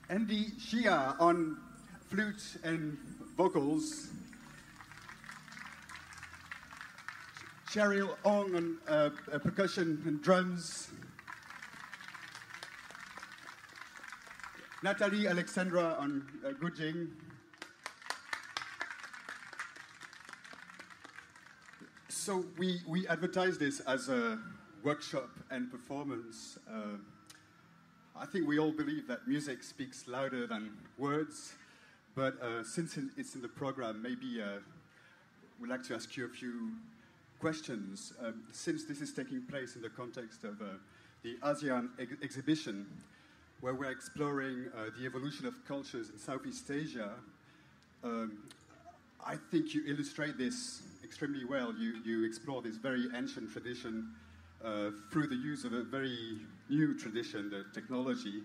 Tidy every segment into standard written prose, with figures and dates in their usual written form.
Andy Shia on flute and vocals, Cheryl Ong on percussion and drums, Natalie Alexandra on gujing, so we advertise this as a workshop and performance. I think we all believe that music speaks louder than words, but since it's in the program, maybe we'd like to ask you a few questions. Since this is taking place in the context of the ASEAN exhibition, where we're exploring the evolution of cultures in Southeast Asia, I think you illustrate this extremely well. You explore this very ancient tradition through the use of a very new tradition, the technology.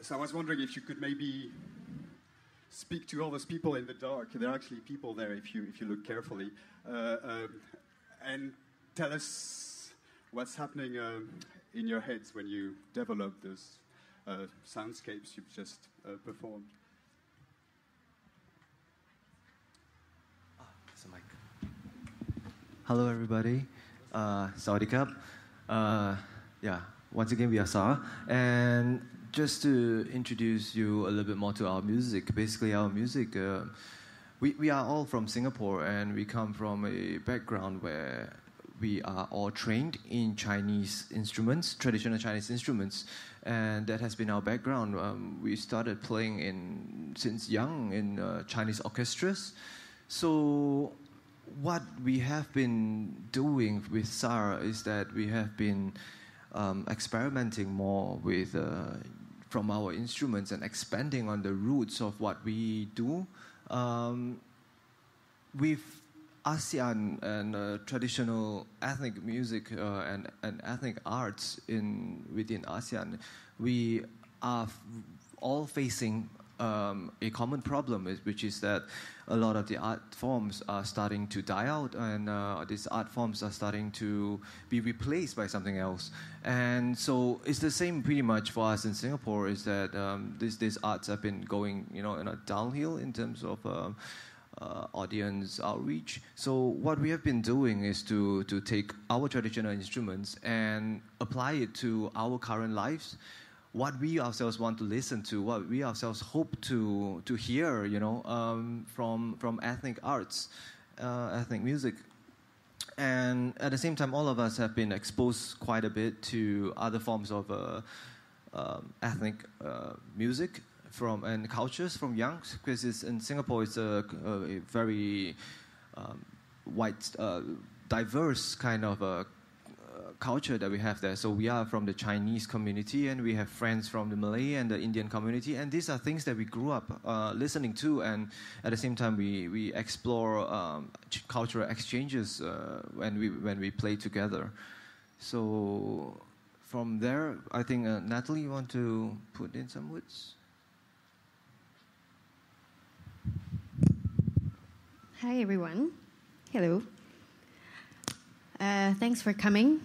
So I was wondering if you could maybe speak to all those people in the dark. There are actually people there if you look carefully, and tell us what's happening in your heads when you develop those soundscapes you've just performed. There's a mic. Hello, everybody. Sawadee Krap. Yeah, once again, we are Sarah. And just to introduce you a little bit more to our music, basically our music, we are all from Singapore, and we come from a background where we are all trained in Chinese instruments, traditional Chinese instruments, and that has been our background. We started playing since young in Chinese orchestras. So what we have been doing with Sarah is that we have been experimenting more with from our instruments and expanding on the roots of what we do. With ASEAN and traditional ethnic music and ethnic arts within ASEAN, we are all facing a common problem, which is that a lot of the art forms are starting to die out, and these art forms are starting to be replaced by something else. And so it's the same pretty much for us in Singapore, is that these arts have been going, in a downhill in terms of audience outreach. So what we have been doing is to take our traditional instruments and apply it to our current lives, what we ourselves want to listen to, what we ourselves hope to hear, from ethnic arts, ethnic music. And at the same time, all of us have been exposed quite a bit to other forms of ethnic music and cultures from young, because in Singapore it's a very wide, diverse kind of culture that we have there. So we are from the Chinese community, and we have friends from the Malay and the Indian community, and these are things that we grew up listening to, and at the same time we explore cultural exchanges when we play together. So from there, I think Natalie, you want to put in some words? Hi everyone. Hello. Thanks for coming.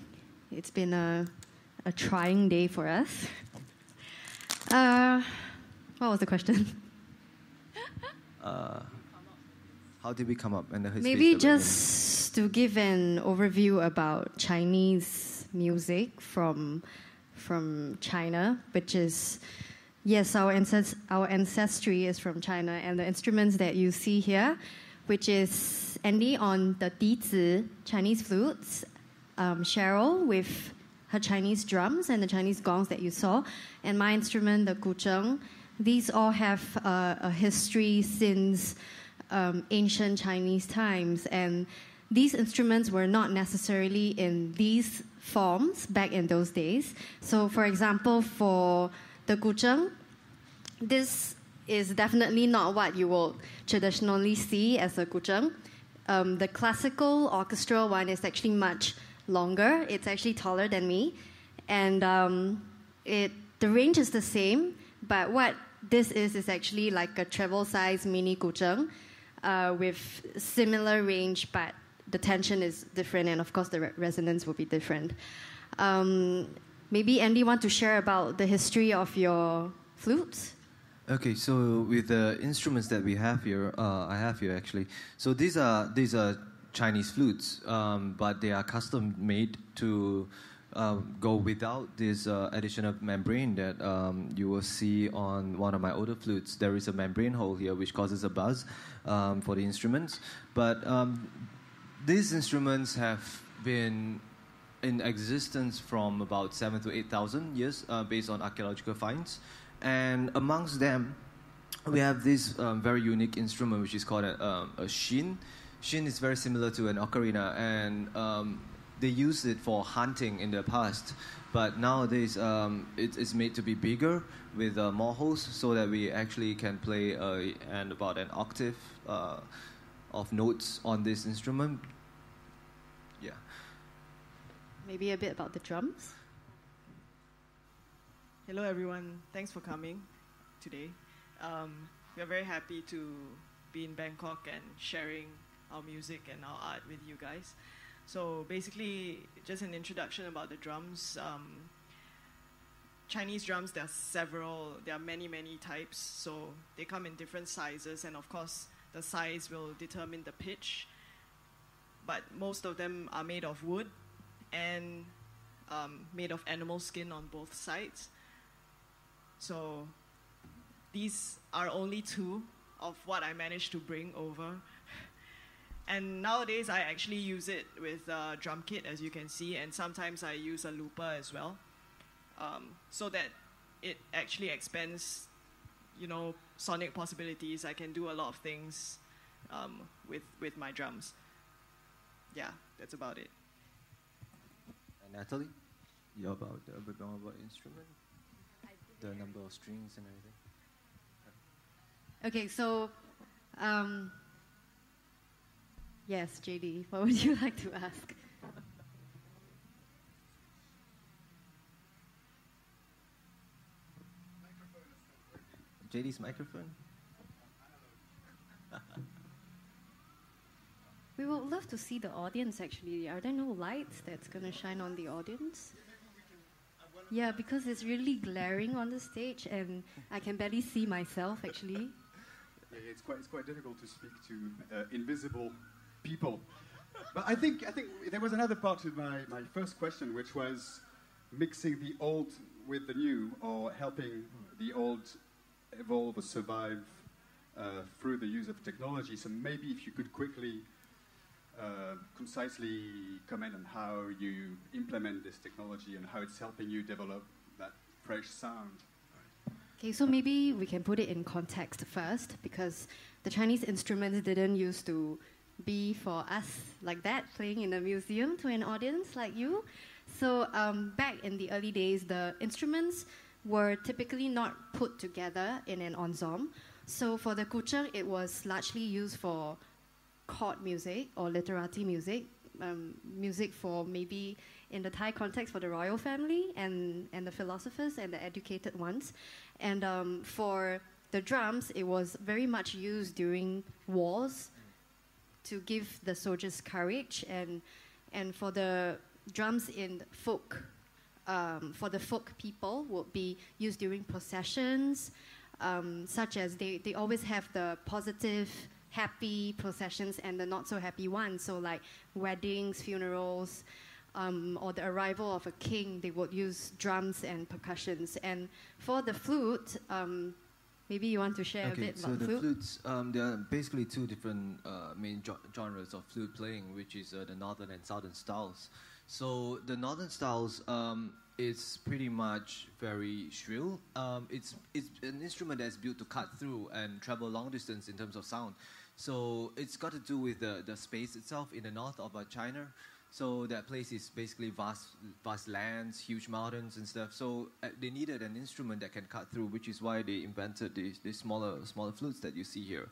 It's been a trying day for us. What was the question? How did we come up? And maybe just to give an overview about Chinese music from China, which is, yes, our ancestry is from China, and the instruments that you see here, which is Andy on the dizi, Chinese flutes, Cheryl with her Chinese drums and the Chinese gongs that you saw, and my instrument, the guzheng. These all have a history since ancient Chinese times, and these instruments were not necessarily in these forms back in those days. So, for example, for the guzheng, this is definitely not what you will traditionally see as a guzheng. The classical orchestral one is actually much longer. It's actually taller than me, and the range is the same. But what this is actually like a treble-size mini guzheng with similar range, but the tension is different, and of course the resonance will be different. maybe Andy want to share about the history of your flutes? Okay, so with the instruments that we have here, I have here actually. So these are Chinese flutes, but they are custom made to go without this additional membrane that you will see on one of my older flutes. There is a membrane hole here which causes a buzz for the instruments. But these instruments have been in existence from about 7,000 to 8,000 years based on archaeological finds. And amongst them, we have this very unique instrument which is called a shin. Shin is very similar to an ocarina, and they used it for hunting in the past. But nowadays, it's made to be bigger with more holes so that we actually can play and about an octave of notes on this instrument. Yeah. Maybe a bit about the drums? Hello everyone, thanks for coming today. We are very happy to be in Bangkok and sharing our music and our art with you guys. So basically, just an introduction about the drums. Chinese drums, there are many types, so they come in different sizes, and of course the size will determine the pitch. But most of them are made of wood and made of animal skin on both sides. So these are only two of what I managed to bring over. And nowadays I actually use it with a drum kit, as you can see, and sometimes I use a looper as well, so that it actually expands, sonic possibilities. I can do a lot of things with my drums. Yeah, that's about it. And Natalie, you about a bit more about instrument, the number of strings and everything. Okay, so yes, JD, what would you like to ask? JD's microphone. We would love to see the audience actually. Are there no lights that's going to shine on the audience? Yeah, because it's really glaring on the stage and I can barely see myself actually. Yeah, it's quite difficult to speak to invisible people. But I think there was another part to my first question, which was mixing the old with the new, or helping the old evolve or survive through the use of technology. So maybe if you could quickly, concisely comment on how you implement this technology and how it's helping you develop that fresh sound. Okay, so maybe we can put it in context first, because the Chinese instruments didn't used to be for us like that, playing in a museum to an audience like you. So back in the early days, the instruments were typically not put together in an ensemble. So for the kucheng, it was largely used for court music or literati music, music for maybe in the Thai context for the royal family and the philosophers and the educated ones. And for the drums, it was very much used during wars to give the soldiers courage. And for the drums in folk, for the folk people, would be used during processions, such as they always have the positive, happy processions and the not so happy ones. So like weddings, funerals, or the arrival of a king, they would use drums and percussions. And for the flute, maybe you want to share a bit about flute? So the flutes, there are basically two different main genres of flute playing, which is the northern and southern styles. So the northern styles is pretty much very shrill. It's an instrument that's built to cut through and travel long distance in terms of sound. So it's got to do with the space itself in the north of China. So that place is basically vast lands, huge mountains and stuff. So they needed an instrument that can cut through, which is why they invented these smaller flutes that you see here.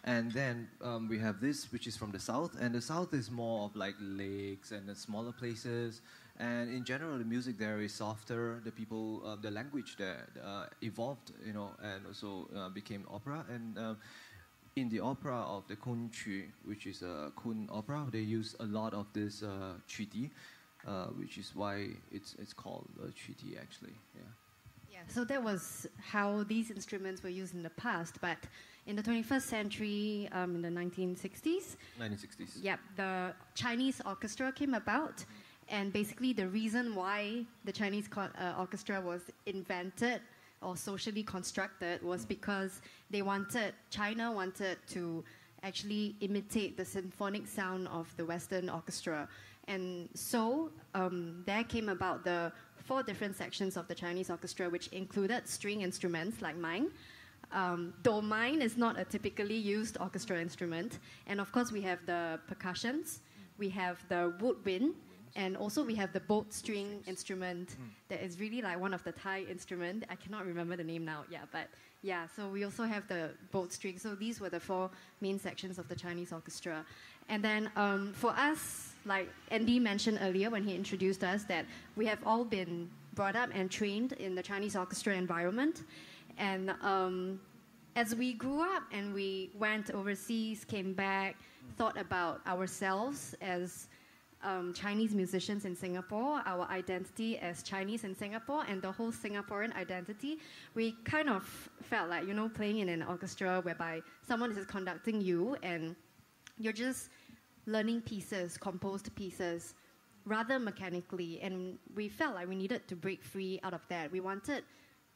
And then we have this, which is from the south. And the south is more of like lakes and the smaller places. And in general, the music there is softer. The people, the language there evolved, and also became opera. And in the opera of the Kun Chu, which is a Kun opera, they use a lot of this qudi. which is why it's called a treaty actually. Yeah. Yeah, so that was how these instruments were used in the past, but in the 21st century, in the 1960s, yeah, the Chinese orchestra came about, and basically the reason why the Chinese orchestra was invented or socially constructed was because China wanted to actually imitate the symphonic sound of the Western orchestra. And so there came about the 4 different sections of the Chinese orchestra, which included string instruments like mine. Though mine is not a typically used orchestra instrument. And of course we have the percussions, we have the woodwind, and also we have the bowed string instrument that is really like one of the Thai instruments. I cannot remember the name now, but so we also have the bowed string. So these were the 4 main sections of the Chinese orchestra. And then for us, like Andy mentioned earlier when he introduced us, that we have all been brought up and trained in the Chinese orchestra environment. And as we grew up and we went overseas, came back, thought about ourselves as Chinese musicians in Singapore, our identity as Chinese in Singapore, and the whole Singaporean identity, we kind of felt like, playing in an orchestra whereby someone is conducting you and you're just learning pieces, composed pieces, rather mechanically. And we felt like we needed to break free out of that. We wanted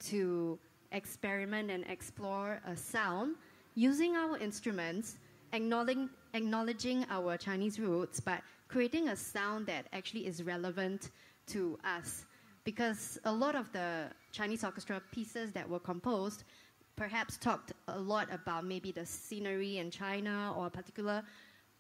to experiment and explore a sound using our instruments, acknowledging our Chinese roots, but creating a sound that actually is relevant to us. Because a lot of the Chinese orchestra pieces that were composed perhaps talked a lot about maybe the scenery in China or a particular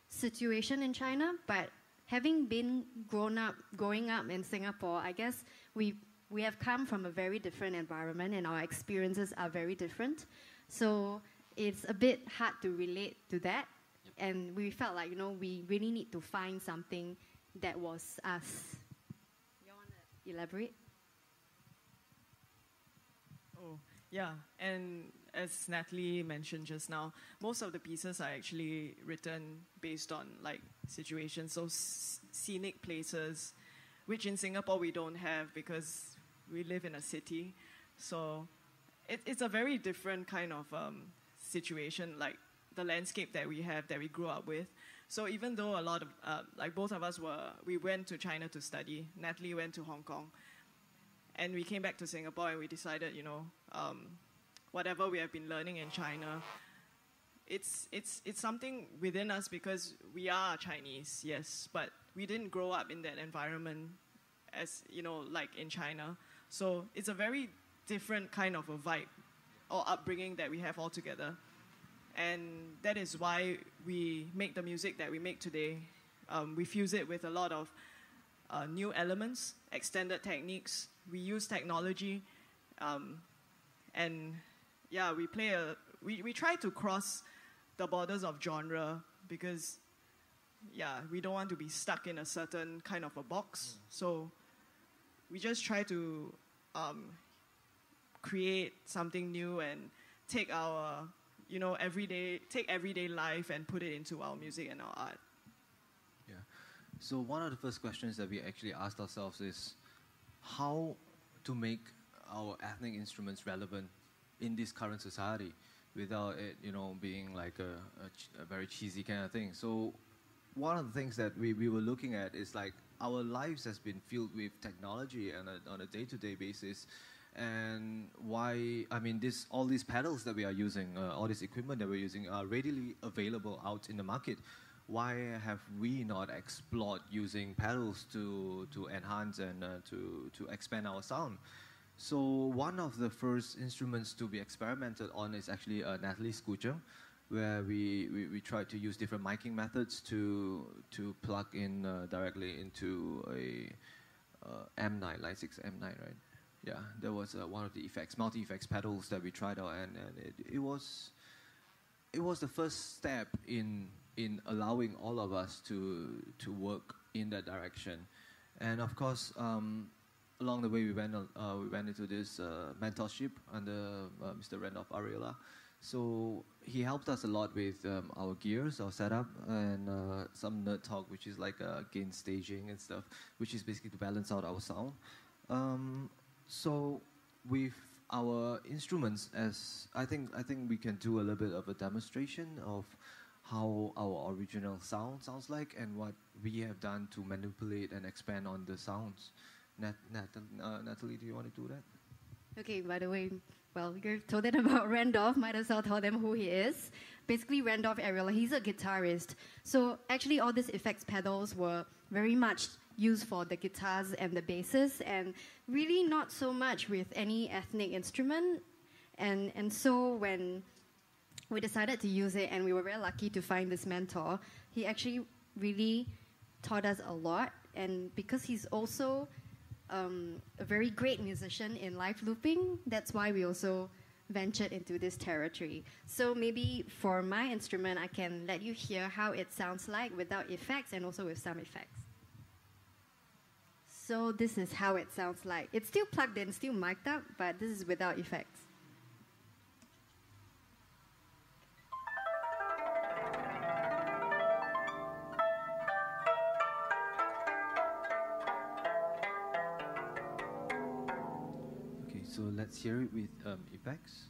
situation in China, but having been growing up in Singapore, I guess we have come from a very different environment and our experiences are very different. So it's a bit hard to relate to that. And we felt like, we really need to find something that was us. You want to elaborate? Oh, yeah. And as Natalie mentioned just now, most of the pieces are actually written based on like situations, so scenic places, which in Singapore we don't have because we live in a city. So it's a very different kind of situation, like the landscape that we have, that we grew up with. So even though a lot of, like both of us we went to China to study, Natalie went to Hong Kong, and we came back to Singapore and we decided, whatever we have been learning in China, it's something within us because we are Chinese, yes, but we didn't grow up in that environment as, like in China. So it's a very different kind of a vibe or upbringing that we have all together. And that is why we make the music that we make today. We fuse it with a lot of new elements, extended techniques. We use technology, and yeah, we try to cross the borders of genre because, yeah, we don't want to be stuck in a certain kind of a box. So we just try to create something new and take our everyday life and put it into our music and our art. Yeah. So one of the first questions that we actually asked ourselves is how to make our ethnic instruments relevant in this current society without it, being like a very cheesy kind of thing. So one of the things that we were looking at is like our lives has been filled with technology on a day-to-day basis. And all these pedals that we are using, all this equipment that we're using are readily available out in the market. Why have we not explored using pedals to enhance and to expand our sound? So one of the first instruments to be experimented on is actually Natalie's Guzheng, where we tried to use different miking methods to plug in directly into a M9, Line 6 M9, right? Yeah, there was one of the multi-effects pedals that we tried out, and it was the first step in allowing all of us to work in that direction. And of course, along the way we went into this mentorship under Mr. Randolph Ariela. So he helped us a lot with our gears, our setup, and some nerd talk, which is like gain staging and stuff, which is basically to balance out our sound. So with our instruments, as I think we can do a little bit of a demonstration of how our original sound sounds like and what we have done to manipulate and expand on the sounds. Natalie, do you want to do that? Okay, by the way, well, you told them about Randolph, might as well tell them who he is. Basically, Randolph Ariel, he's a guitarist. So actually all these effects pedals were very much used for the guitars and the basses, and really not so much with any ethnic instrument. And so when we decided to use it, and we were very lucky to find this mentor, he actually really taught us a lot. And because he's also a very great musician in live looping, that's why we also ventured into this territory. So maybe for my instrument, I can let you hear how it sounds like without effects and also with some effects. So this is how it sounds like. It's still plugged in, still mic'd up, but this is without effects. So let's hear it with effects.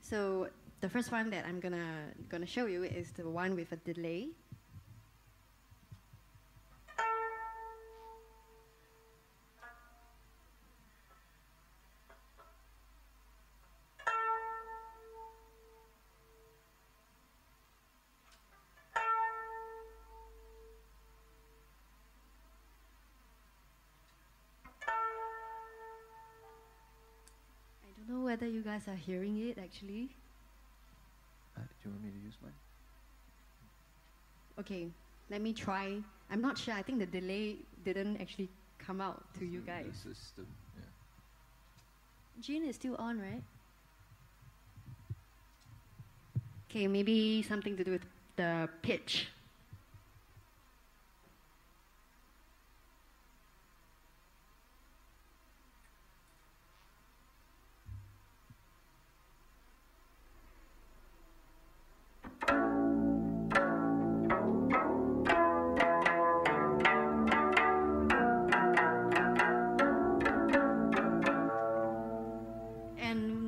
So the first one that I'm gonna show you is the one with a delay. I don't know whether you guys are hearing it actually. Do you want me to use mine? Okay, let me try. I'm not sure. I think the delay didn't actually come out to you guys. The system, yeah. Gene is still on, right? Okay, maybe something to do with the pitch.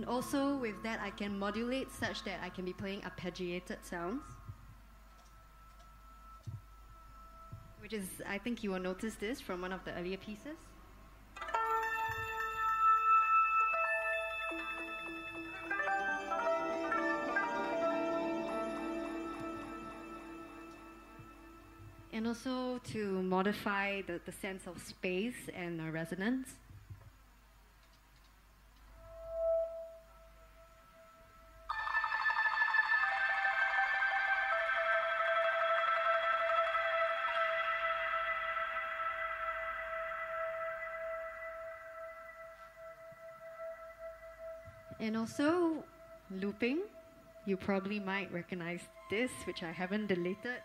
Also, with that, I can modulate such that I can be playing arpeggiated sounds. Which is, I think you will notice this from one of the earlier pieces. And also to modify the sense of space and resonance. And also, looping. You probably might recognize this, which I haven't deleted.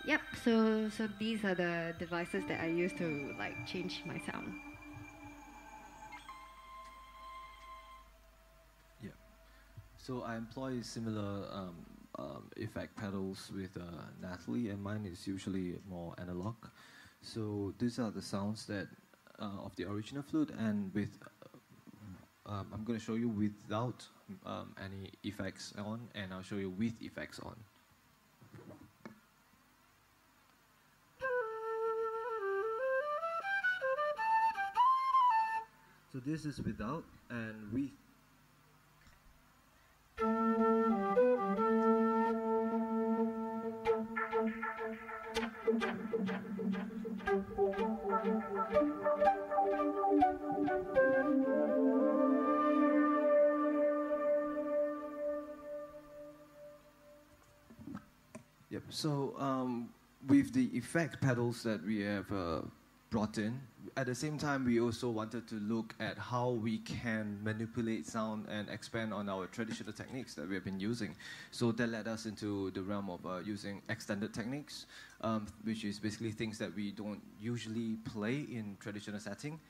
Yep, so these are the devices that I use to like change my sound. Yeah. So I employ similar effect pedals with Natalie, and mine is usually more analog. So these are the sounds that of the original flute, and with I'm going to show you without any effects on, and I'll show you with effects on. So this is without, and with. Yep. So with the effect pedals that we have brought in, at the same time, we also wanted to look at how we can manipulate sound and expand on our traditional techniques that we have been using. So that led us into the realm of using extended techniques, which is basically things that we don't usually play in traditional setting.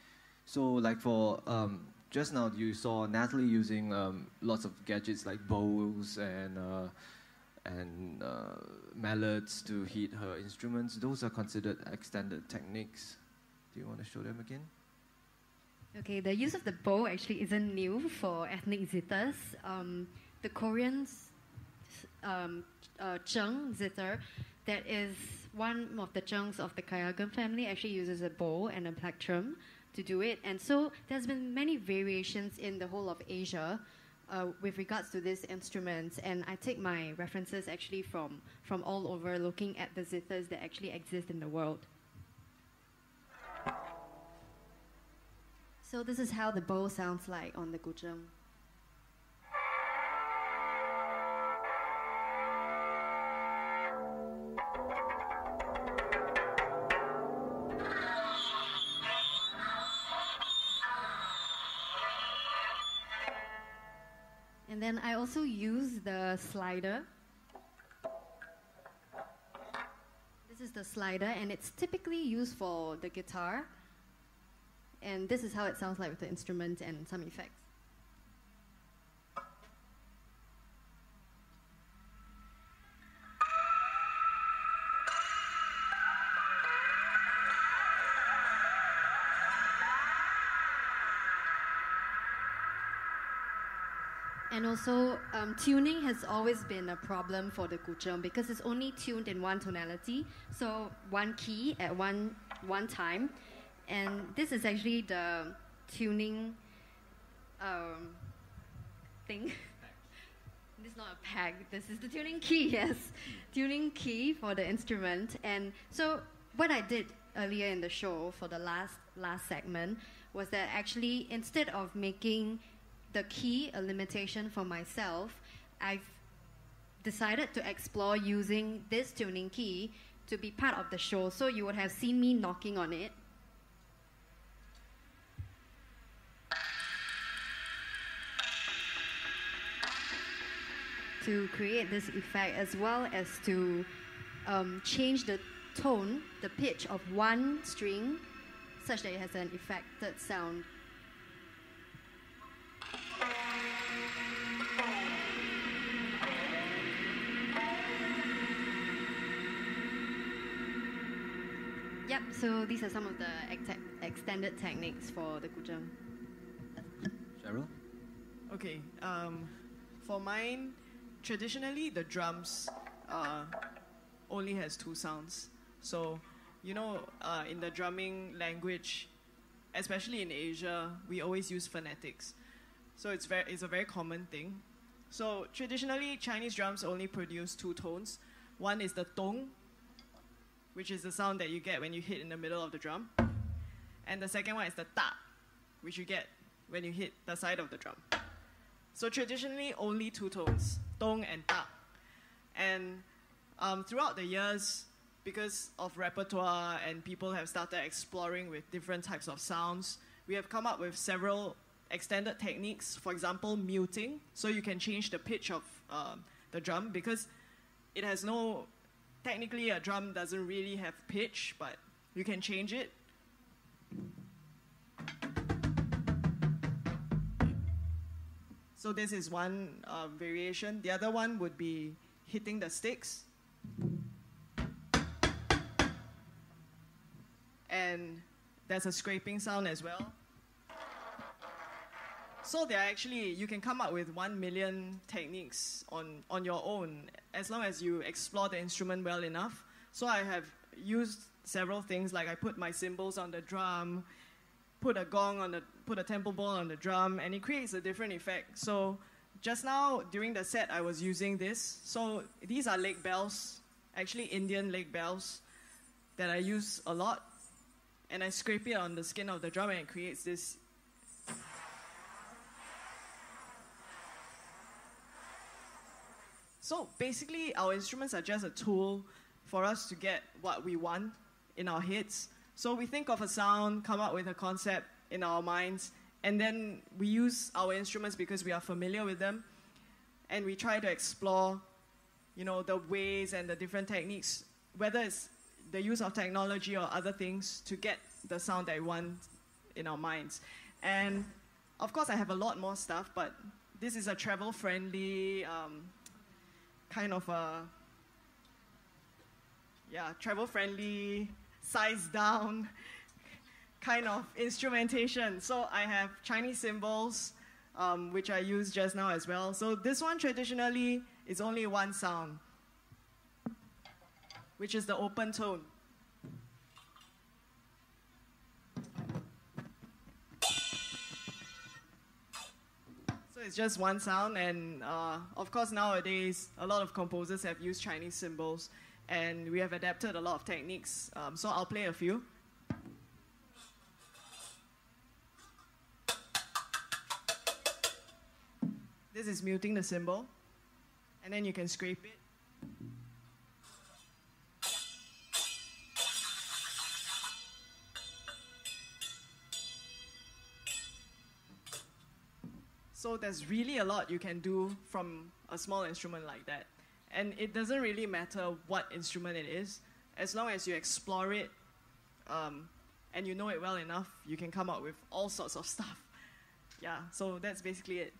So like for just now, you saw Natalie using lots of gadgets like bowls and mallets to hit her instruments. Those are considered extended techniques. Do you want to show them again? Okay, the use of the bow actually isn't new for ethnic zithers. The Koreans, Zheng zither, that is one of the Zhengs of the Kayagam family, actually uses a bow and a plectrum to do it. And so there's been many variations in the whole of Asia with regards to these instruments. And I take my references actually from all over, looking at the zithers that actually exist in the world. So this is how the bow sounds like on the guzheng. And then I also use the slider. This is the slider, and it's typically used for the guitar. And this is how it sounds like with the instrument and some effects. And also, tuning has always been a problem for the guzheng because it's only tuned in one tonality, so one key at one time. And this is actually the tuning thing. This is not a peg. This is the tuning key, yes. Tuning key for the instrument. And so what I did earlier in the show for the last segment was that actually instead of making the key a limitation for myself, I've decided to explore using this tuning key to be part of the show. So you would have seen me knocking on it. To create this effect, as well as to change the tone, the pitch of one string, such that it has an affected sound. Yep, so these are some of the extended techniques for the guzheng. Cheryl? Okay, for mine, traditionally the drums only has two sounds. So, you know, in the drumming language, especially in Asia, we always use phonetics. So it's a very common thing. So traditionally, Chinese drums only produce two tones. One is the tong, which is the sound that you get when you hit in the middle of the drum. And the second one is the ta, which you get when you hit the side of the drum. So traditionally, only two tones, tong and ta. And throughout the years, because of repertoire and people have started exploring with different types of sounds, we have come up with several extended techniques. For example, muting. So you can change the pitch of the drum because it has no... Technically, a drum doesn't really have pitch, but you can change it. So this is one variation. The other one would be hitting the sticks. And there's a scraping sound as well. So there are actually, you can come up with 1 million techniques on your own, as long as you explore the instrument well enough. So I have used several things, like I put my cymbals on the drum, put a gong put a tempo ball on the drum, and it creates a different effect. So just now, during the set, I was using this. So these are leg bells, actually Indian leg bells, that I use a lot. And I scrape it on the skin of the drum, and it creates this. So basically, our instruments are just a tool for us to get what we want in our heads. So we think of a sound, come up with a concept in our minds, and then we use our instruments because we are familiar with them, and we try to explore, the ways and the different techniques, whether it's the use of technology or other things, to get the sound that we want in our minds. And of course, I have a lot more stuff, but this is a travel-friendly kind of travel-friendly, sized-down kind of instrumentation. So I have Chinese cymbals, which I used just now as well. So this one traditionally is only one sound, which is the open tone. So it's just one sound, and of course nowadays a lot of composers have used Chinese cymbals, and we have adapted a lot of techniques. So I'll play a few. This is muting the cymbal, and then you can scrape it. So there's really a lot you can do from a small instrument like that. And it doesn't really matter what instrument it is. As long as you explore it and you know it well enough, you can come up with all sorts of stuff. Yeah, so that's basically it.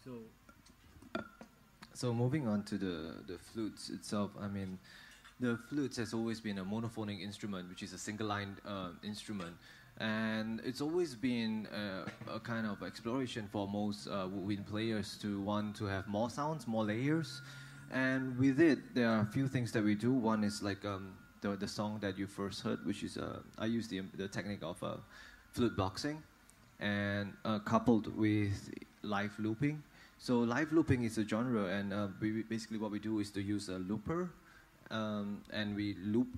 Okay, so moving on to the flutes itself, I mean, the flutes has always been a monophonic instrument, which is a single-line instrument. And it's always been a kind of exploration for most woodwind players to want to have more sounds, more layers. And with it, there are a few things that we do. One is like the song that you first heard, which is I use the technique of flute boxing, and coupled with live looping. So live looping is a genre, and basically what we do is to use a looper, and we loop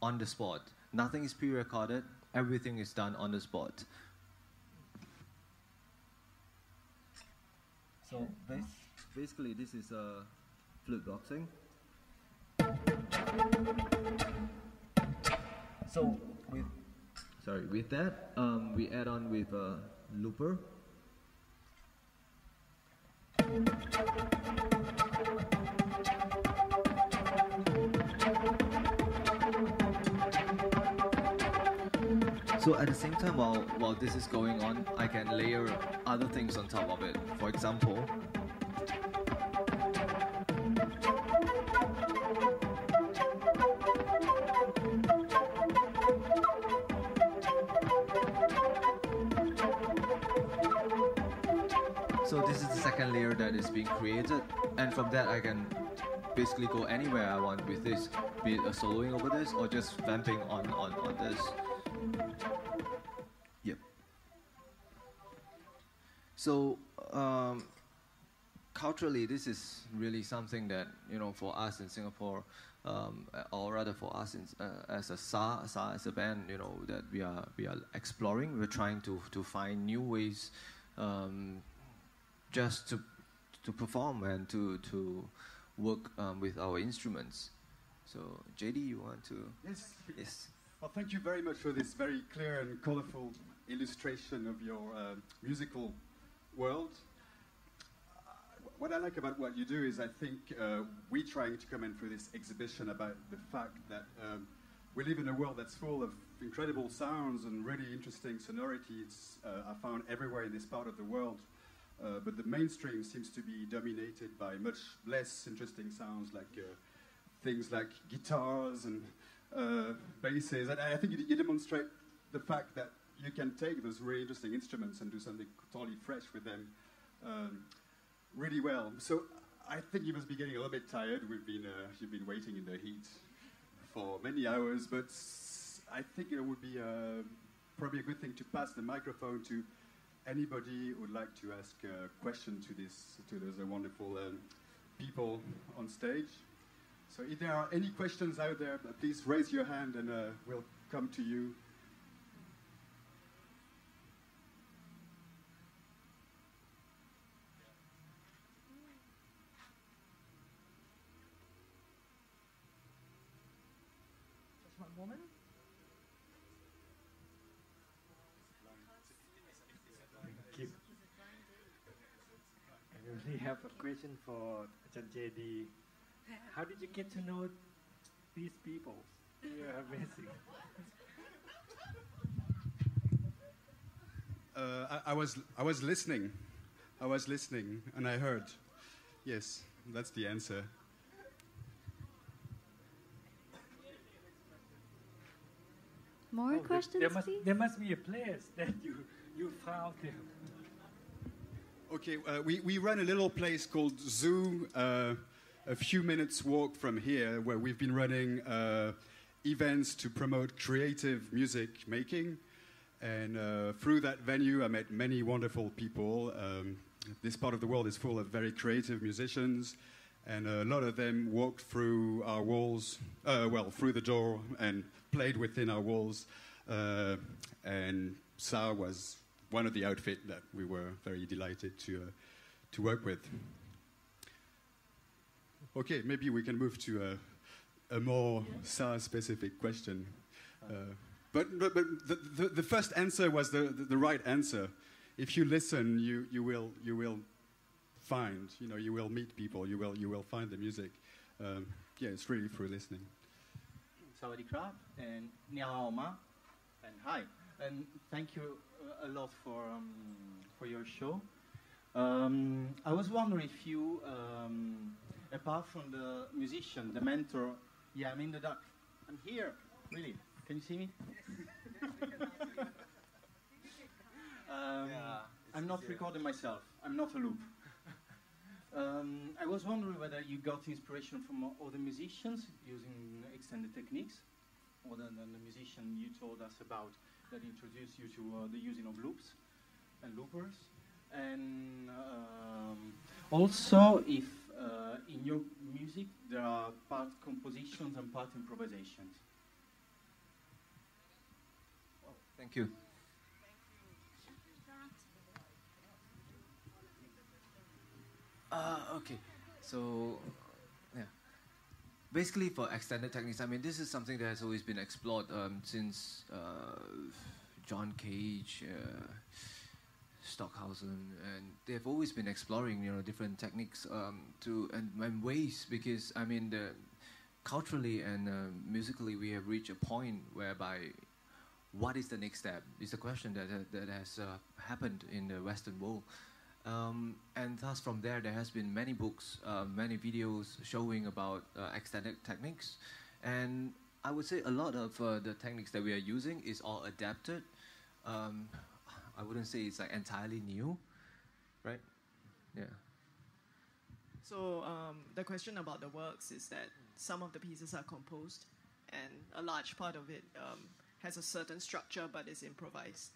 on the spot. Nothing is pre-recorded. Everything is done on the spot. So basically this is flute boxing. So with that, we add on with a looper. So at the same time, while this is going on, I can layer other things on top of it. For example, so this is the second layer that is being created, and from that I can basically go anywhere I want with this, be it a soloing over this or just vamping on this. Yep. So culturally, this is really something that, for us in Singapore, or rather for us as a SA as a band, that we are exploring. We're trying to find new ways, just to perform and to work with our instruments. So JD, you want to? Yes. Well, thank you very much for this very clear and colorful illustration of your musical world. What I like about what you do is I think we're trying to comment through this exhibition about the fact that we live in a world that's full of incredible sounds and really interesting sonorities are found everywhere in this part of the world. But the mainstream seems to be dominated by much less interesting sounds, like things like guitars and basses. And I think you demonstrate the fact that you can take those really interesting instruments and do something totally fresh with them really well. So I think you must be getting a little bit tired. You've been waiting in the heat for many hours, but I think it would be probably a good thing to pass the microphone to anybody who would like to ask a question to those wonderful people on stage. So if there are any questions out there, please raise your hand and we'll come to you. Just one moment. have a question for Ajahn JD. How did you get to know these people? You're amazing. I was listening. I was listening, and I heard. Yes, that's the answer. More questions, please? There must be a place that you found them. Okay, we run a little place called Zoo, a few minutes walk from here, where we've been running events to promote creative music making. And through that venue, I met many wonderful people. This part of the world is full of very creative musicians, and a lot of them walked through our walls, through the door, and played within our walls. And Sa was one of the outfit that we were very delighted to work with. Okay, maybe we can move to a more Sa-specific question. But the first answer was the right answer. If you listen, you will find, you will meet people, you will find the music. Yeah, it's really through listening. Sawadee krap and Niao Ma and hi, and thank you a lot for your show. I was wondering if you, apart from the musician, the mentor, yeah, I'm in the dark. I'm here, really. Can you see me? I'm not recording myself. I'm not a loop. I was wondering whether you got inspiration from other musicians using extended techniques, other than the musician you told us about that introduced you to the using of loops and loopers. And also if in your music there are part compositions and part improvisations. Thank you. Okay, so yeah, basically for extended techniques, I mean, this is something that has always been explored since John Cage, Stockhausen, and they've always been exploring, different techniques and ways, because I mean, culturally and musically, we have reached a point whereby what is the next step is a question that has happened in the Western world. And thus from there has been many books, many videos showing about extended techniques. And I would say a lot of the techniques that we are using is all adapted. I wouldn't say it's like entirely new, right? Yeah. So the question about the works is that some of the pieces are composed, and a large part of it has a certain structure but is improvised.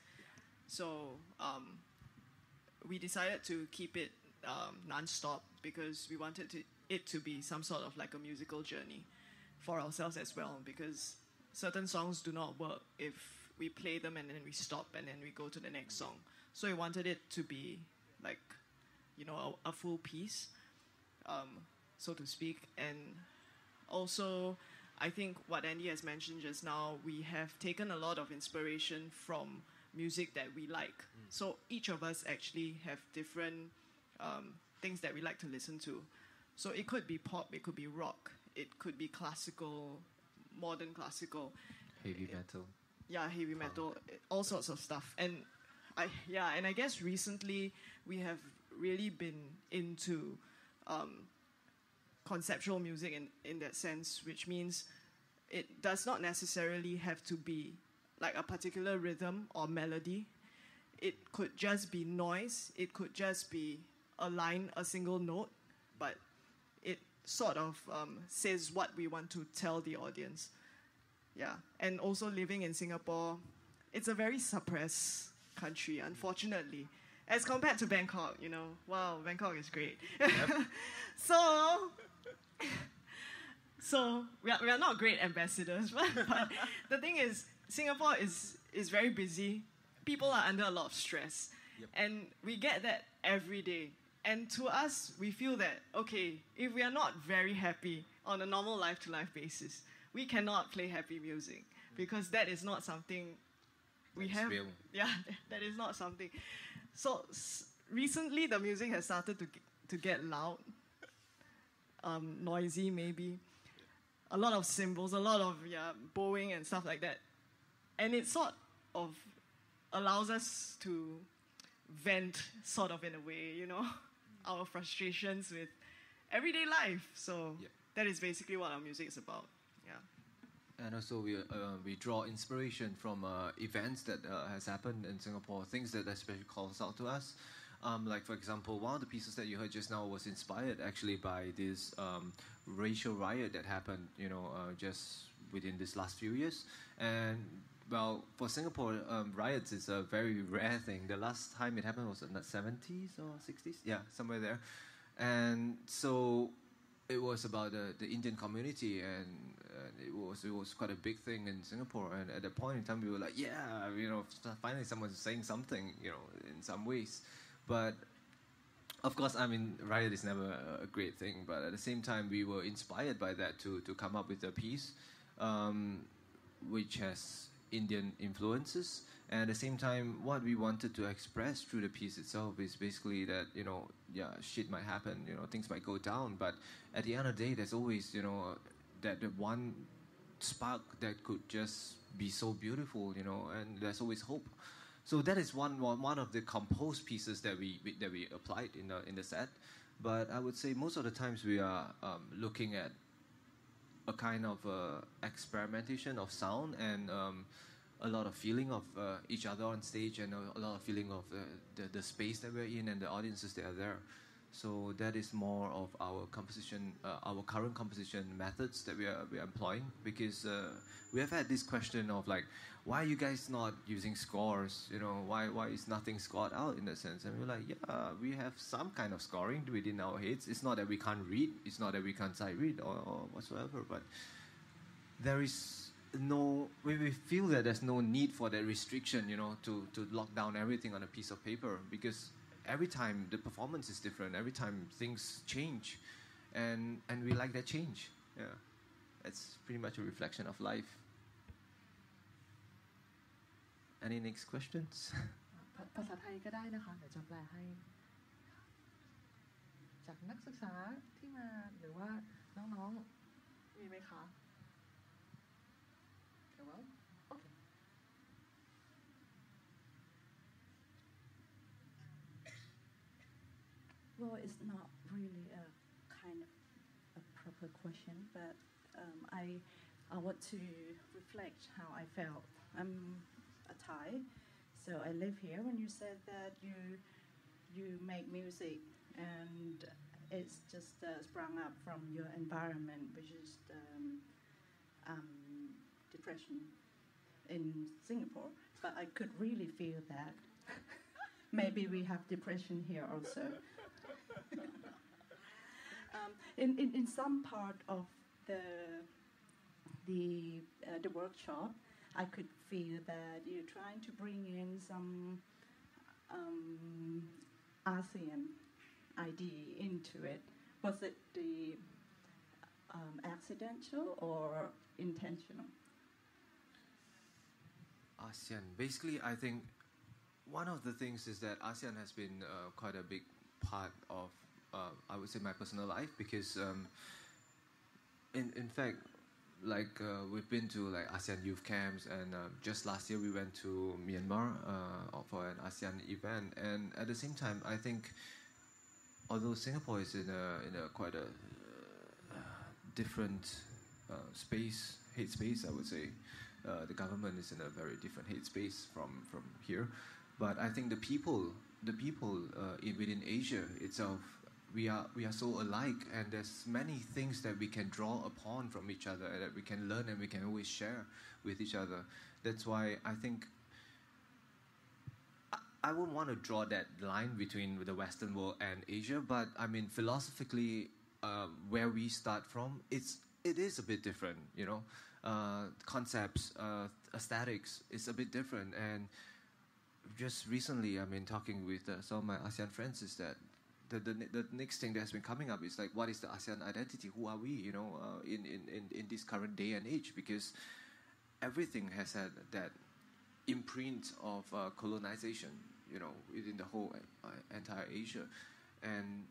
So we decided to keep it non-stop because we wanted it to be some sort of like a musical journey for ourselves as well, because certain songs do not work if we play them and then we stop and then we go to the next song. So we wanted it to be like, a full piece, so to speak. And also, I think what Andy has mentioned just now, we have taken a lot of inspiration from music that we like. So each of us actually have different things that we like to listen to. So it could be pop, it could be rock, it could be classical, modern classical. Heavy metal. Yeah, heavy metal, all sorts of stuff. And I guess recently we have really been into conceptual music in that sense, which means it does not necessarily have to be like a particular rhythm or melody. It could just be noise. It could just be a line, a single note, but it sort of says what we want to tell the audience. Yeah, and also living in Singapore, it's a very suppressed country, unfortunately, as compared to Bangkok. Wow, Bangkok is great. Yep. So we are not great ambassadors, but the thing is, Singapore is very busy. People are under a lot of stress. Yep. And we get that every day. And to us, we feel that, okay, if we are not very happy on a normal life-to-life basis, we cannot play happy music, because that is not something we have. Yeah, that is not something. So recently, the music has started to get loud, noisy maybe. A lot of cymbals, a lot of bowing and stuff like that. And it sort of allows us to vent sort of in a way, you know, our frustrations with everyday life. So that is basically what our music is about. Yeah. And also we draw inspiration from events that has happened in Singapore, things that especially calls out to us. Like for example, one of the pieces that you heard just now was inspired actually by this racial riot that happened, you know, just within this last few years. And well, for Singapore, riots is a very rare thing. The last time it happened was in the 70s or 60s, yeah, somewhere there. And so it was about the Indian community, and it was quite a big thing in Singapore. And at that point in time, we were like, yeah, you know, finally someone's saying something, you know, in some ways. But of course, I mean, riot is never a great thing. But at the same time, we were inspired by that to come up with a piece, which has Indian influences. And at the same time, what we wanted to express through the piece itself is basically that, you know, yeah, shit might happen, you know, things might go down. But at the end of the day, there's always, you know, that the one spark that could just be so beautiful, you know, and there's always hope. So that is one of the composed pieces that we applied in the set. But I would say most of the times we are looking at a kind of experimentation of sound and a lot of feeling of each other on stage, and a lot of feeling of the space that we're in and the audiences that are there. So that is more of our composition, our current composition methods that we are employing, because we have had this question of like, why are you guys not using scores? You know, why is nothing scored out in that sense? And we're like, yeah, we have some kind of scoring within our heads. It's not that we can't read. It's not that we can't sight read or whatsoever. But there is we feel that there's no need for that restriction, you know, to lock down everything on a piece of paper, because every time the performance is different, every time things change, and we like that change. Yeah, it's pretty much a reflection of life. Any next questions? ภาษาไทยก็ได้นะคะเดี๋ยวจะแปลให้จากนักศึกษาที่มาหรือว่าน้องๆมีไหมคะ Well, okay. Well, it's not really a kind of a proper question, but I want to reflect how I felt. I'm a Thai, so I live here. When you said that you make music and it's just sprung up from your environment, which is depression in Singapore, but I could really feel that. Maybe we have depression here also. In some part of the workshop, I could feel that you're trying to bring in some ASEAN idea into it. Was it the accidental or intentional? ASEAN. Basically, I think one of the things is that ASEAN has been quite a big part of, I would say, my personal life, because in fact, like we've been to like ASEAN youth camps, and just last year we went to Myanmar for an ASEAN event, and at the same time, I think although Singapore is in a quite a different space, hate space, I would say. The government is in a very different hate space from here, but I think the people within Asia itself, we are so alike, and there's many things that we can draw upon from each other, that we can learn and we can always share with each other. That's why I think I wouldn't want to draw that line between the Western world and Asia, but I mean philosophically, where we start from, it is a bit different, you know. Concepts, aesthetics is a bit different, and just recently, I mean, talking with some of my ASEAN friends, is that the next thing that's been coming up is like, what is the ASEAN identity? Who are we, you know, in this current day and age? Because everything has had that imprint of colonization, you know, within the whole entire Asia, and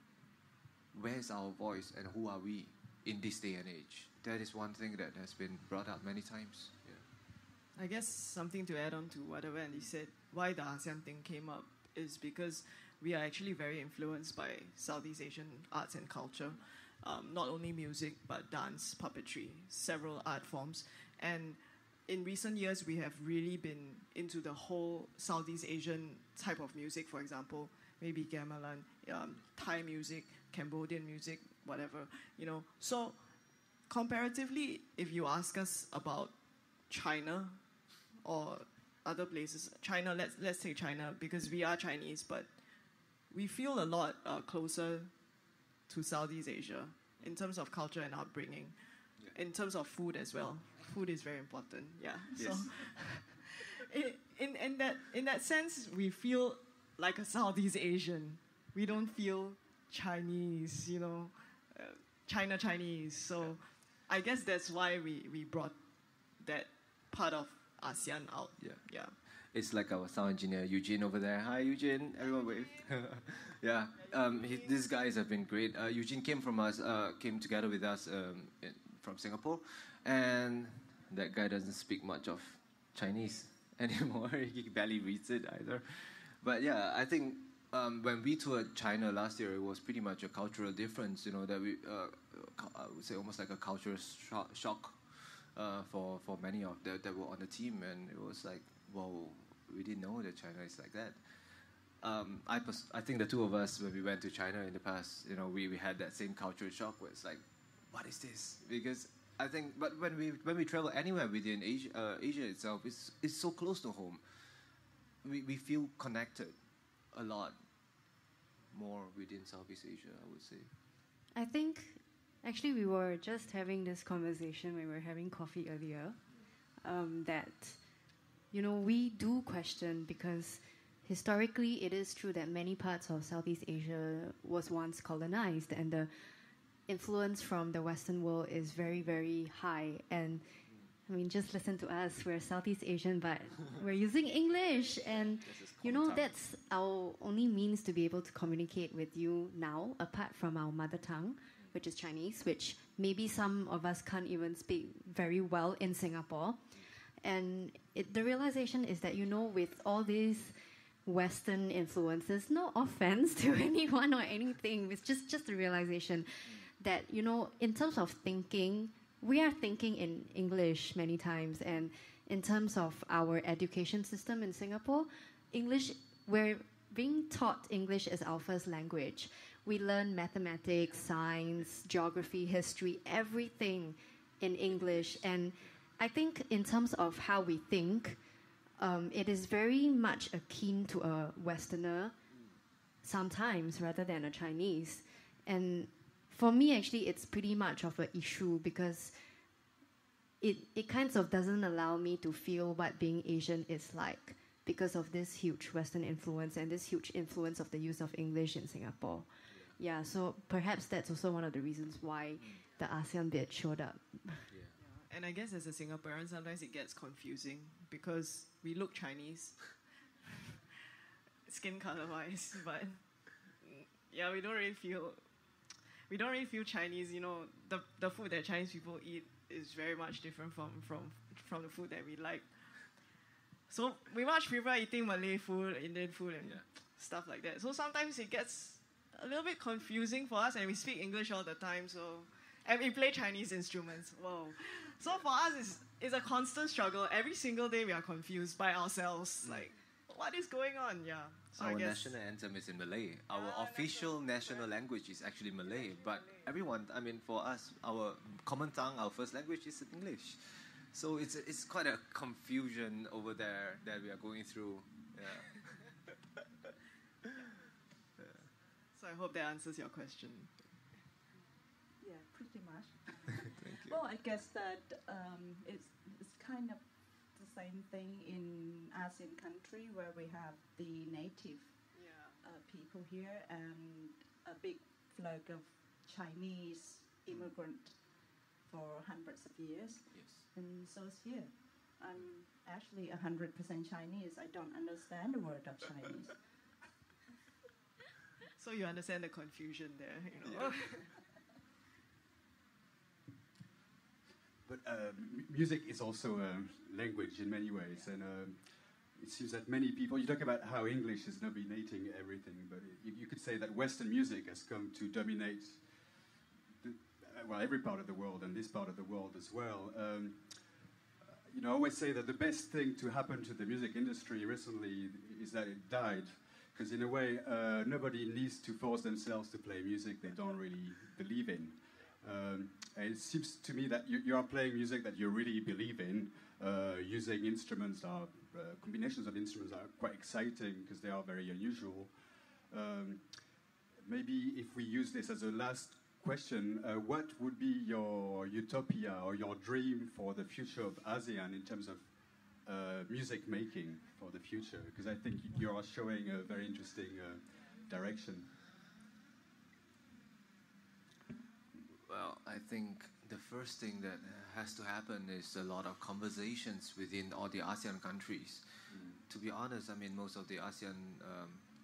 where's our voice and who are we in this day and age? That is one thing that has been brought up many times. Yeah. I guess something to add on to whatever Andy said, why the ASEAN thing came up is because we are actually very influenced by Southeast Asian arts and culture, not only music, but dance, puppetry, several art forms. And in recent years, we have really been into the whole Southeast Asian type of music, for example, maybe gamelan, Thai music, Cambodian music, whatever, So comparatively, if you ask us about China or other places, China, let's take China because we are Chinese, but we feel a lot closer to Southeast Asia in terms of culture and upbringing, in terms of food as well. Food is very important, yeah. Yes. So, in that sense, we feel like a Southeast Asian. We don't feel Chinese, China Chinese. So, I guess that's why we brought that part of ASEAN out. Yeah. It's like our sound engineer Eugene over there. Hi Eugene, everyone wave. Yeah, these guys have been great. Eugene came together with us from Singapore, and that guy doesn't speak much of Chinese anymore. He barely reads it either. But yeah, I think when we toured China last year, it was pretty much a cultural difference. That we I would say almost like a cultural shock for many of that were on the team, and it was like, whoa, we didn't know that China is like that. I think the two of us, when we went to China in the past, we had that same cultural shock where it's like, what is this? Because I think, but when we travel anywhere within Asia itself, it's so close to home. We feel connected a lot more within Southeast Asia, I would say. I think, actually, we were just having this conversation when we were having coffee earlier, that, we do question because historically it is true that many parts of Southeast Asia was once colonized and the influence from the Western world is very, very high. And I mean, just listen to us. We're Southeast Asian, but we're using English. And, that's our only means to be able to communicate with you now, apart from our mother tongue, which is Chinese, which maybe some of us can't even speak very well in Singapore. And the realization is that, with all these Western influences, no offense to anyone or anything, it's just the realization that, in terms of thinking, we are thinking in English many times. And in terms of our education system in Singapore, we're being taught English as our first language. We learn mathematics, science, geography, history, everything in English. And I think in terms of how we think, it is very much akin to a Westerner sometimes rather than a Chinese. And for me, actually, it's pretty much of an issue because it kind of doesn't allow me to feel what being Asian is like because of this huge Western influence and this huge influence of the use of English in Singapore. Yeah, so perhaps that's also one of the reasons why the ASEAN bit showed up. And I guess as a Singaporean, sometimes it gets confusing because we look Chinese, skin color-wise, but yeah, we don't really feel Chinese. The food that Chinese people eat is very much different from the food that we like. So we much prefer eating Malay food, Indian food, and stuff like that. So sometimes it gets a little bit confusing for us, and we speak English all the time. And we play Chinese instruments. Whoa. So for us, it's a constant struggle. Every single day we are confused by ourselves. Like, what is going on? Yeah. So our national anthem is in Malay. Our official national language is actually Malay. But everyone, for us, our common tongue, our first language is English. So it's quite a confusion over there that we are going through. Yeah. So I hope that answers your question. Yeah, pretty much. Thank you. Well, I guess that it's kind of the same thing in ASEAN country where we have the native people here and a big flag of Chinese immigrant for hundreds of years. Yes. And so it's here. I'm actually 100% Chinese. I don't understand the word of Chinese. So you understand the confusion there, you know. But music is also a language in many ways, and it seems that many people, you talk about how English is dominating everything, but you could say that Western music has come to dominate every part of the world and this part of the world as well. You know, I always say that the best thing to happen to the music industry recently is that it died. Because in a way, nobody needs to force themselves to play music they don't really believe in. And it seems to me that you are playing music that you really believe in, using instruments, combinations of instruments are quite exciting because they are very unusual. Maybe if we use this as a last question, what would be your utopia or your dream for the future of ASEAN in terms of music making for the future? Because I think you are showing a very interesting direction. Well, I think the first thing that has to happen is a lot of conversations within all the ASEAN countries. To be honest, I mean, most of the ASEAN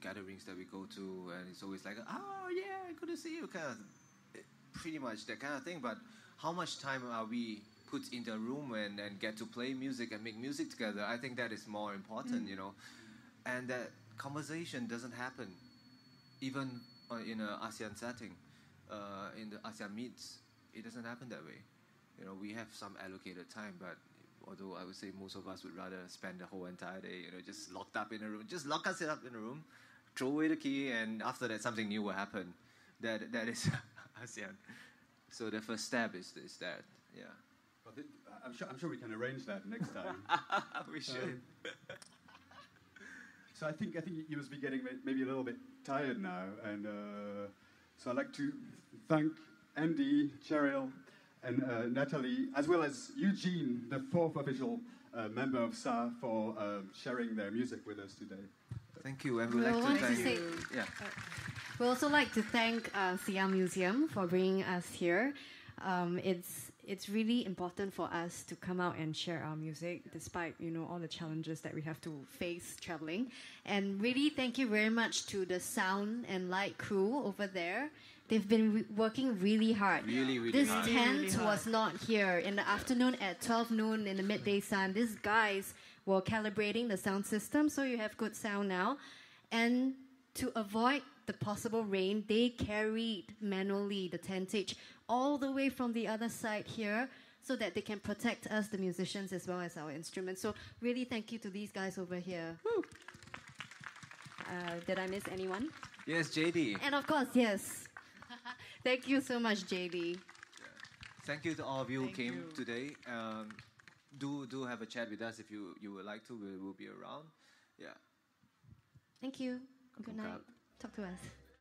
gatherings that we go to, and it's always like, oh yeah, good to see you, kind of, pretty much that kind of thing. But how much time are we put in the room and get to play music and make music together? I think that is more important, you know. And that conversation doesn't happen even in an ASEAN setting. In the ASEAN meets, it doesn't happen that way. You know, we have some allocated time, but although I would say most of us would rather spend the whole entire day, you know, just locked up in a room, just lock us up in a room, throw away the key, and after that something new will happen. That is ASEAN. So the first step is that, yeah. Well, I'm sure we can arrange that next time. We should. So I think you must be getting maybe a little bit tired now, and so I'd like to thank Andy, Cheryl, and Natalie, as well as Eugene, the fourth official member of SA, for sharing their music with us today. Thank you, and we'd like to thank you. Yeah. We'd also like to thank Siam Museum for bringing us here. It's really important for us to come out and share our music, despite all the challenges that we have to face traveling. And really, thank you very much to the sound and light crew over there. They've been working really hard. Really this hard. tent was not here in the afternoon at 12 noon in the midday sun. These guys were calibrating the sound system, so you have good sound now. And to avoid the possible rain, they carried manually the tentage all the way from the other side here so that they can protect us, the musicians, as well as our instruments. So really thank you to these guys over here. Did I miss anyone? Yes, JD. And of course, yes. Thank you so much, JD. Thank you to all of you who came today. Do have a chat with us if you would like to. We'll be around. Yeah. Thank you. Good night. Talk to us.